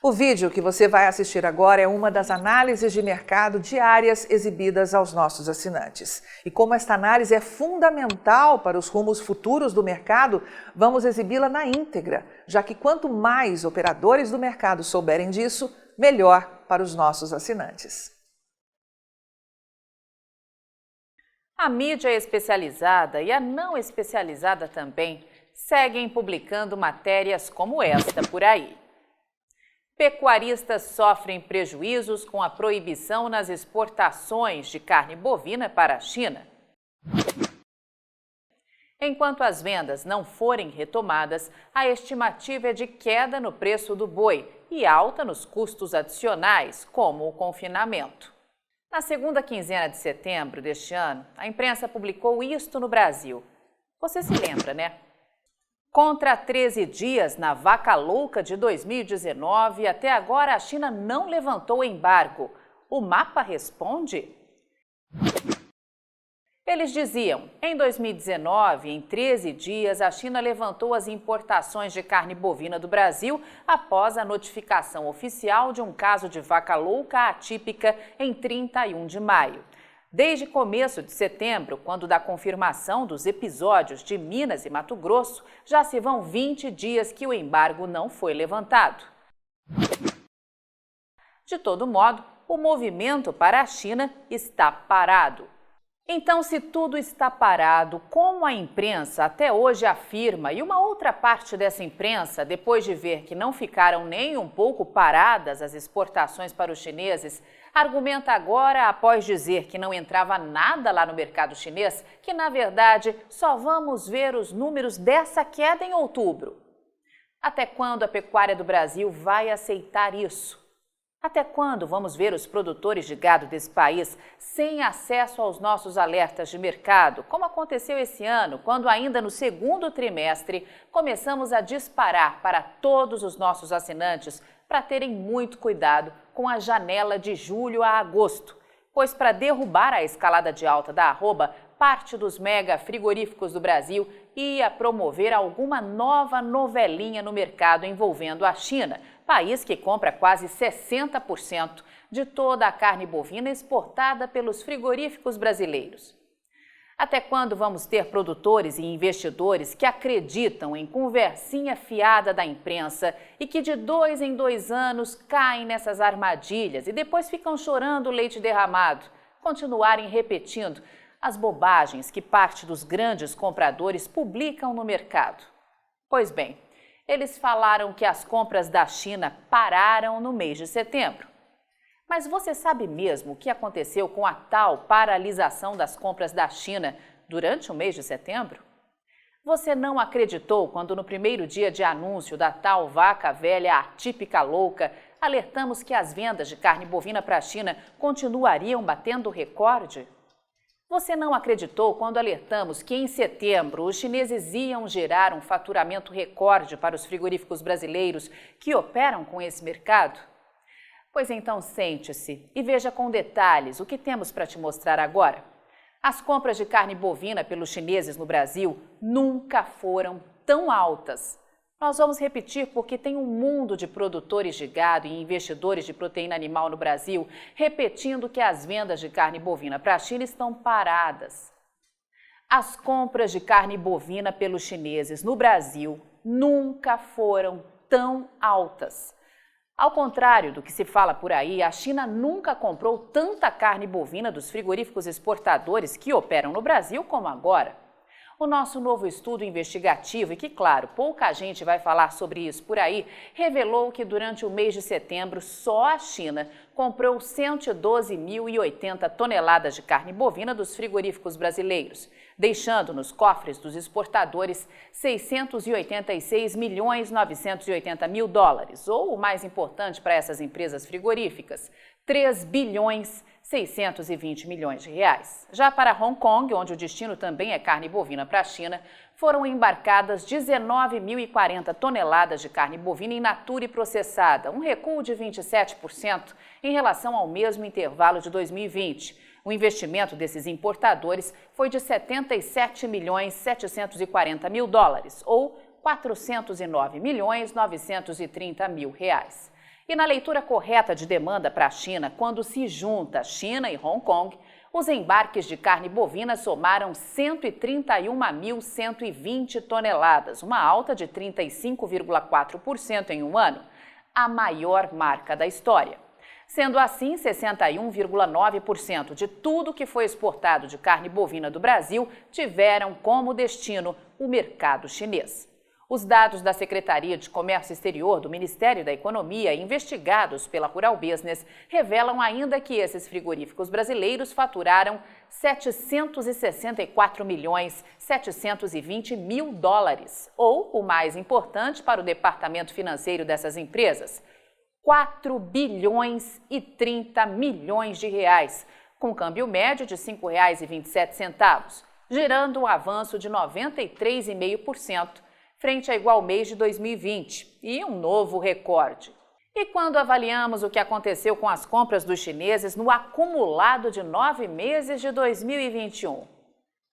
O vídeo que você vai assistir agora é uma das análises de mercado diárias exibidas aos nossos assinantes. E como esta análise é fundamental para os rumos futuros do mercado, vamos exibi-la na íntegra, já que quanto mais operadores do mercado souberem disso, melhor para os nossos assinantes. A mídia especializada e a não especializada também seguem publicando matérias como esta por aí. Pecuaristas sofrem prejuízos com a proibição nas exportações de carne bovina para a China. Enquanto as vendas não forem retomadas, a estimativa é de queda no preço do boi e alta nos custos adicionais, como o confinamento. Na segunda quinzena de setembro deste ano, a imprensa publicou isto no Brasil. Você se lembra, né? Contra 13 dias na vaca louca de 2019, até agora a China não levantou o embargo. O mapa responde? Eles diziam, em 2019, em 13 dias, a China levantou as importações de carne bovina do Brasil após a notificação oficial de um caso de vaca louca atípica em 31 de maio. Desde começo de setembro, quando da confirmação dos episódios de Minas e Mato Grosso, já se vão 20 dias que o embargo não foi levantado. De todo modo, o movimento para a China está parado. Então, se tudo está parado, como a imprensa até hoje afirma, e uma outra parte dessa imprensa, depois de ver que não ficaram nem um pouco paradas as exportações para os chineses, argumenta agora, após dizer que não entrava nada lá no mercado chinês, que na verdade só vamos ver os números dessa queda em outubro. Até quando a pecuária do Brasil vai aceitar isso? Até quando vamos ver os produtores de gado desse país sem acesso aos nossos alertas de mercado, como aconteceu esse ano, quando ainda no segundo trimestre começamos a disparar para todos os nossos assinantes para terem muito cuidado com a janela de julho a agosto, pois para derrubar a escalada de alta da arroba, parte dos mega frigoríficos do Brasil ia promover alguma nova novelinha no mercado envolvendo a China, país que compra quase 60% de toda a carne bovina exportada pelos frigoríficos brasileiros. Até quando vamos ter produtores e investidores que acreditam em conversinha fiada da imprensa e que de 2 em 2 anos caem nessas armadilhas e depois ficam chorando o leite derramado, continuarem repetindo as bobagens que parte dos grandes compradores publicam no mercado? Pois bem, eles falaram que as compras da China pararam no mês de setembro. Mas você sabe mesmo o que aconteceu com a tal paralisação das compras da China durante o mês de setembro? Você não acreditou quando no primeiro dia de anúncio da tal vaca velha atípica louca, alertamos que as vendas de carne bovina para a China continuariam batendo recorde? Você não acreditou quando alertamos que em setembro os chineses iam gerar um faturamento recorde para os frigoríficos brasileiros que operam com esse mercado? Pois então sente-se e veja com detalhes o que temos para te mostrar agora. As compras de carne bovina pelos chineses no Brasil nunca foram tão altas. Nós vamos repetir porque tem um mundo de produtores de gado e investidores de proteína animal no Brasil repetindo que as vendas de carne bovina para a China estão paradas. As compras de carne bovina pelos chineses no Brasil nunca foram tão altas. Ao contrário do que se fala por aí, a China nunca comprou tanta carne bovina dos frigoríficos exportadores que operam no Brasil como agora. O nosso novo estudo investigativo, e que, claro, pouca gente vai falar sobre isso por aí, revelou que durante o mês de setembro só a China comprou 112.080 toneladas de carne bovina dos frigoríficos brasileiros, deixando nos cofres dos exportadores 686.980.000 dólares, ou o mais importante para essas empresas frigoríficas, 3.620 bilhões de reais. Já para Hong Kong, onde o destino também é carne bovina para a China, foram embarcadas 19.040 toneladas de carne bovina in natura e processada, um recuo de 27% em relação ao mesmo intervalo de 2020. O investimento desses importadores foi de 77.740.000 dólares, ou 409.930.000 reais. E na leitura correta de demanda para a China, quando se junta China e Hong Kong, os embarques de carne bovina somaram 131.120 toneladas, uma alta de 35,4% em um ano, a maior marca da história. Sendo assim, 61,9% de tudo que foi exportado de carne bovina do Brasil tiveram como destino o mercado chinês. Os dados da Secretaria de Comércio Exterior do Ministério da Economia, investigados pela Rural Business, revelam ainda que esses frigoríficos brasileiros faturaram 764.720.000 dólares, ou, o mais importante para o departamento financeiro dessas empresas, 4 bilhões e 30 milhões de reais, com câmbio médio de R$ 5,27, gerando um avanço de 93,5%, frente a igual mês de 2020 e um novo recorde. E quando avaliamos o que aconteceu com as compras dos chineses no acumulado de 9 meses de 2021?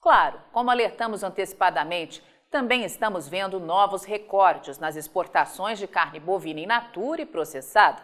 Claro, como alertamos antecipadamente, também estamos vendo novos recordes nas exportações de carne bovina in natura e processada.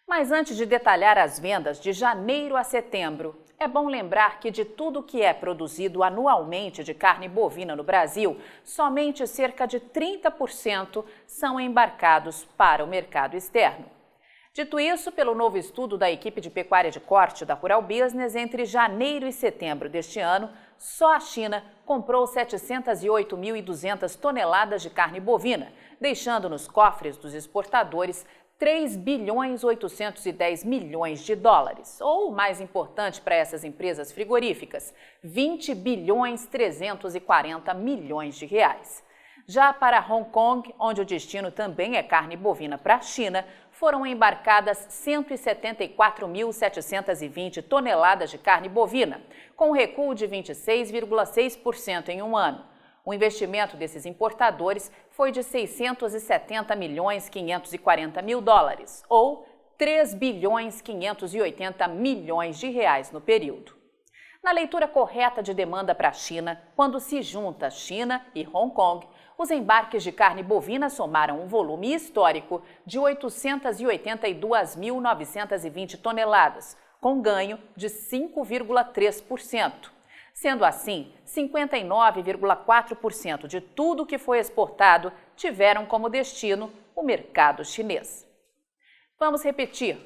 Mas antes de detalhar as vendas de janeiro a setembro, é bom lembrar que de tudo que é produzido anualmente de carne bovina no Brasil, somente cerca de 30% são embarcados para o mercado externo. Dito isso, pelo novo estudo da equipe de pecuária de corte da Rural Business, entre janeiro e setembro deste ano, só a China comprou 708.200 toneladas de carne bovina, deixando nos cofres dos exportadores 3 bilhões 810 milhões de dólares, ou, mais importante para essas empresas frigoríficas, 20 bilhões 340 milhões de reais. Já para Hong Kong, onde o destino também é carne bovina para a China, foram embarcadas 174.720 toneladas de carne bovina, com um recuo de 26,6% em um ano. O investimento desses importadores foi de 670.540.000 dólares, ou 3 bilhões 580 milhões de reais no período. Na leitura correta de demanda para a China, quando se junta China e Hong Kong, os embarques de carne bovina somaram um volume histórico de 882.920 toneladas, com ganho de 5,3%. Sendo assim, 59,4% de tudo que foi exportado tiveram como destino o mercado chinês. Vamos repetir.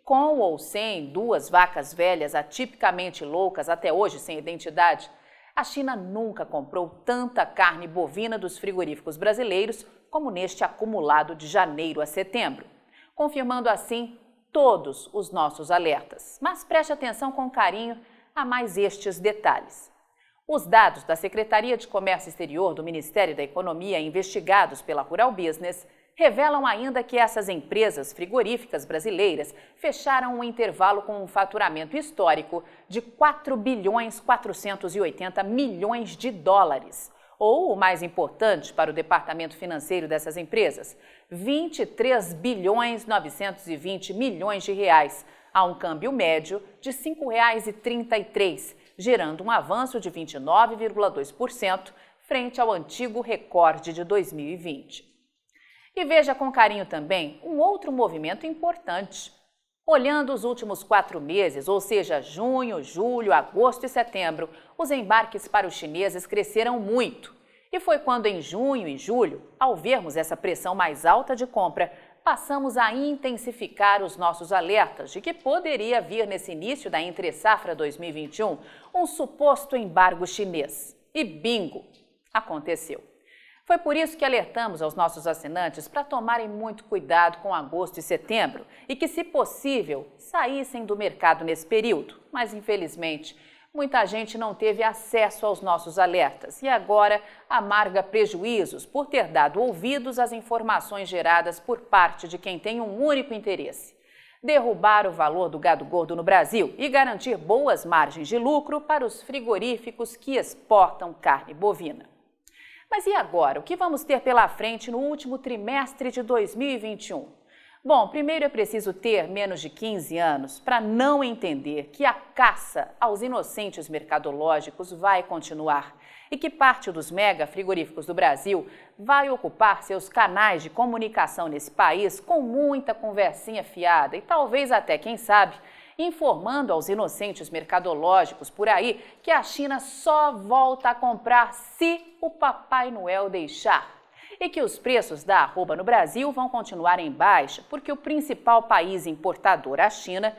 Com ou sem 2 vacas velhas atipicamente loucas até hoje sem identidade, a China nunca comprou tanta carne bovina dos frigoríficos brasileiros como neste acumulado de janeiro a setembro, confirmando assim todos os nossos alertas. Mas preste atenção com carinho a mais estes detalhes. Os dados da Secretaria de Comércio Exterior do Ministério da Economia, investigados pela Rural Business, revelam ainda que essas empresas frigoríficas brasileiras fecharam um intervalo com um faturamento histórico de 4 bilhões 480 milhões de dólares, ou, o mais importante para o departamento financeiro dessas empresas, 23 bilhões 920 milhões de reais, a um câmbio médio de R$ 5,33, gerando um avanço de 29,2% frente ao antigo recorde de 2020. E veja com carinho também um outro movimento importante. Olhando os últimos 4 meses, ou seja, junho, julho, agosto e setembro, os embarques para os chineses cresceram muito. E foi quando em junho e julho, ao vermos essa pressão mais alta de compra, passamos a intensificar os nossos alertas de que poderia vir nesse início da entre-safra 2021 um suposto embargo chinês. E bingo! Aconteceu. Foi por isso que alertamos aos nossos assinantes para tomarem muito cuidado com agosto e setembro e que, se possível, saíssem do mercado nesse período. Mas, infelizmente, muita gente não teve acesso aos nossos alertas e agora amarga prejuízos por ter dado ouvidos às informações geradas por parte de quem tem um único interesse: derrubar o valor do gado gordo no Brasil e garantir boas margens de lucro para os frigoríficos que exportam carne bovina. Mas e agora? O que vamos ter pela frente no último trimestre de 2021? Bom, primeiro é preciso ter menos de 15 anos para não entender que a caça aos inocentes mercadológicos vai continuar e que parte dos mega frigoríficos do Brasil vai ocupar seus canais de comunicação nesse país com muita conversinha fiada e talvez até, quem sabe, informando aos inocentes mercadológicos por aí que a China só volta a comprar se o Papai Noel deixar. E que os preços da arroba no Brasil vão continuar em baixa porque o principal país importador, a China,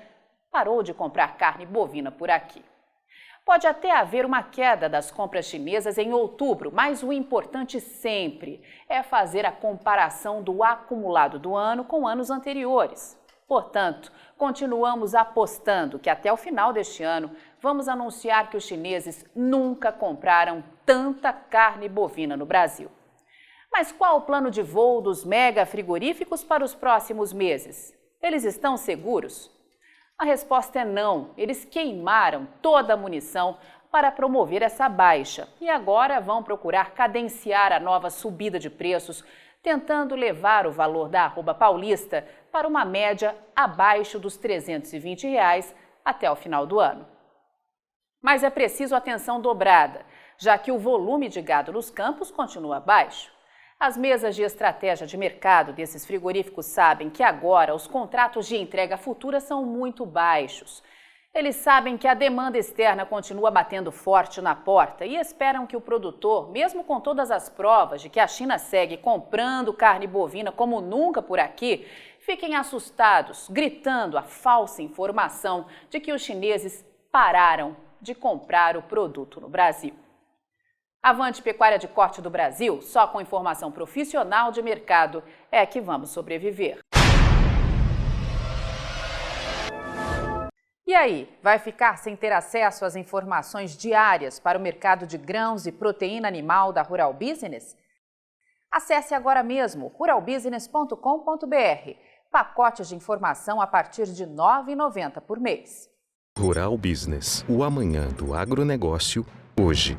parou de comprar carne bovina por aqui. Pode até haver uma queda das compras chinesas em outubro, mas o importante sempre é fazer a comparação do acumulado do ano com anos anteriores. Portanto, continuamos apostando que até o final deste ano vamos anunciar que os chineses nunca compraram tanta carne bovina no Brasil. Mas qual o plano de voo dos mega frigoríficos para os próximos meses? Eles estão seguros? A resposta é não. Eles queimaram toda a munição para promover essa baixa e agora vão procurar cadenciar a nova subida de preços, tentando levar o valor da arroba paulista para uma média abaixo dos R$ 320 até o final do ano. Mas é preciso atenção dobrada, já que o volume de gado nos campos continua baixo. As mesas de estratégia de mercado desses frigoríficos sabem que agora os contratos de entrega futura são muito baixos. Eles sabem que a demanda externa continua batendo forte na porta e esperam que o produtor, mesmo com todas as provas de que a China segue comprando carne bovina como nunca por aqui, fiquem assustados, gritando a falsa informação de que os chineses pararam de comprar o produto no Brasil. Avante Pecuária de Corte do Brasil, só com informação profissional de mercado é que vamos sobreviver. E aí, vai ficar sem ter acesso às informações diárias para o mercado de grãos e proteína animal da Rural Business? Acesse agora mesmo ruralbusiness.com.br. Pacotes de informação a partir de R$ 9,90 por mês. Rural Business, o amanhã do agronegócio, hoje.